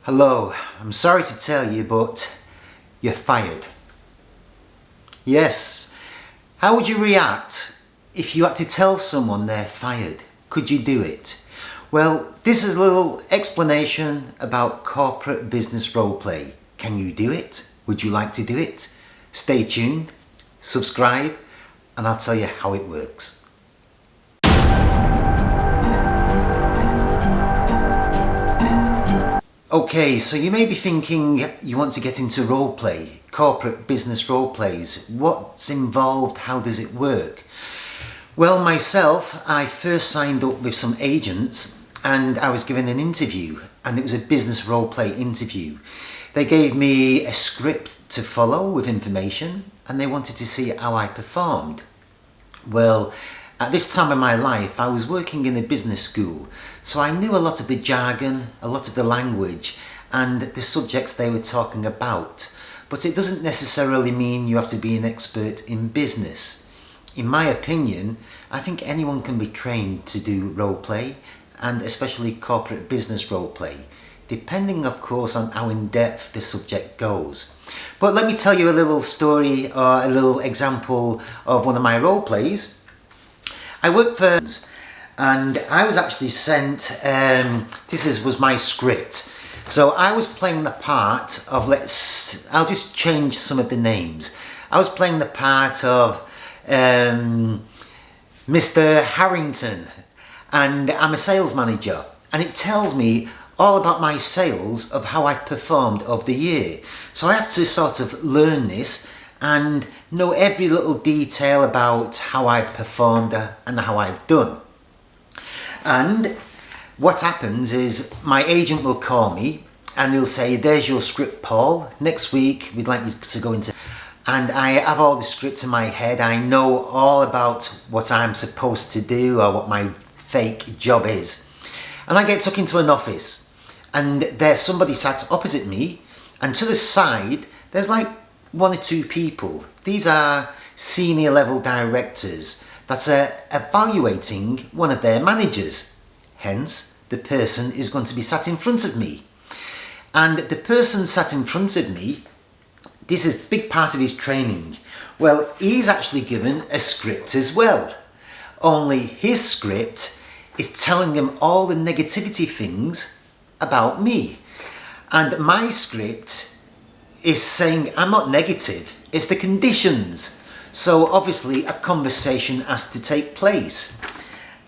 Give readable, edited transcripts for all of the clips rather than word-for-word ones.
Hello, I'm sorry to tell you, but you're fired. Yes. How would you react if you had to tell someone they're fired? Could you do it? Well, this is a little explanation about corporate business roleplay. Can you do it? Would you like to do it? Stay tuned, subscribe, and I'll tell you how it works. Okay, so you may be thinking you want to get into roleplay, corporate business roleplays. What's involved? How does it work? Well, myself, I first signed up with some agents and I was given an interview, and it was a business roleplay interview. They gave me a script to follow with information and they wanted to see how I performed. Well, at this time of my life, I was working in a business school, so I knew a lot of the jargon, a lot of the language, and the subjects they were talking about. But it doesn't necessarily mean you have to be an expert in business. In my opinion, I think anyone can be trained to do roleplay, and especially corporate business roleplay, depending of course on how in depth the subject goes. But let me tell you a little story or a little example of one of my roleplays. I worked for, and I was actually sent, was my script. So I was playing the part of, I'll just change some of the names. I was playing the part of Mr. Harrington, and I'm a sales manager, and it tells me all about my sales of how I performed of the year. So I have to sort of learn this and know every little detail about how I've performed and how I've done. And what happens is my agent will call me and he'll say, there's your script, Paul. Next week we'd like you to go into... And I have all the scripts in my head. I know all about what I'm supposed to do or what my fake job is. And I get took into an office and there's somebody sat opposite me, and to the side there's like one or two people. These are senior level directors that are evaluating one of their managers. Hence, the person is going to be sat in front of me. And the person sat in front of me, this is a big part of his training. Well, he's actually given a script as well. Only his script is telling him all the negativity things about me. And my script is saying I'm not negative, it's the conditions. So obviously a conversation has to take place.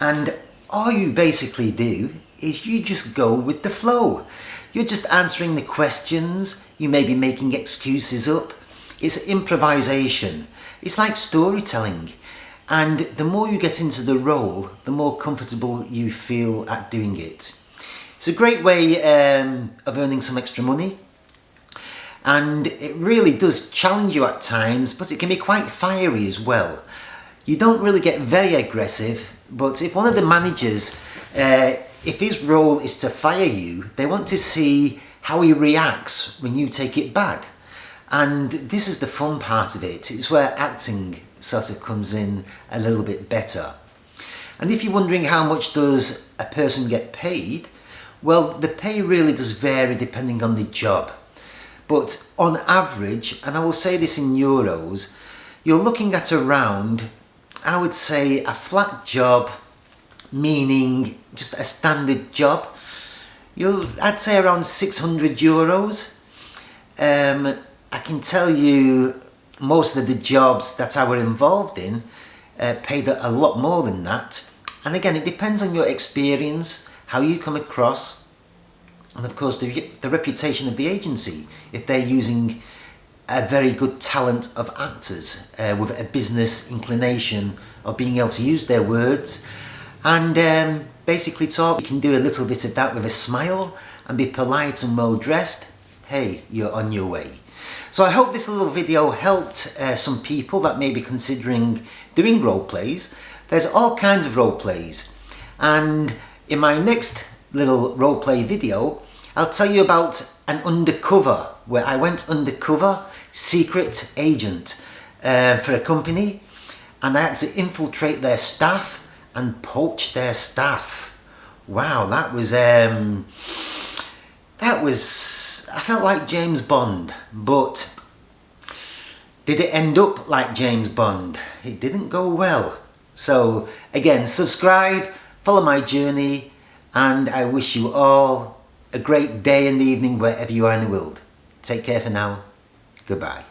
And all you basically do is you just go with the flow. You're just answering the questions, you may be making excuses up. It's improvisation. It's like storytelling. And the more you get into the role, the more comfortable you feel at doing it. It's a great way of earning some extra money. And it really does challenge you at times, but it can be quite fiery as well. You don't really get very aggressive, but if one of the managers, if his role is to fire you, they want to see how he reacts when you take it bad. And this is the fun part of it. It's where acting sort of comes in a little bit better. And if you're wondering how much does a person get paid, well, the pay really does vary depending on the job. But on average, and I will say this in euros, you're looking at around, I would say, a flat job, meaning just a standard job, I'd say around 600 euros. I can tell you most of the jobs that I were involved in paid a lot more than that. And again, it depends on your experience, how you come across, and of course the reputation of the agency, if they're using a very good talent of actors with a business inclination of being able to use their words and basically talk. You can do a little bit of that with a smile and be polite and well dressed. Hey, you're on your way. So I hope this little video helped some people that may be considering doing role plays. There's all kinds of role plays, and in my next little role play video I'll tell you about an undercover, where I went undercover secret agent for a company, and I had to infiltrate their staff and poach their staff. Wow, that was I felt like James Bond, but did it end up like James Bond? It didn't go well. So again, subscribe, follow my journey, and I wish you all a great day and evening wherever you are in the world. Take care for now. Goodbye.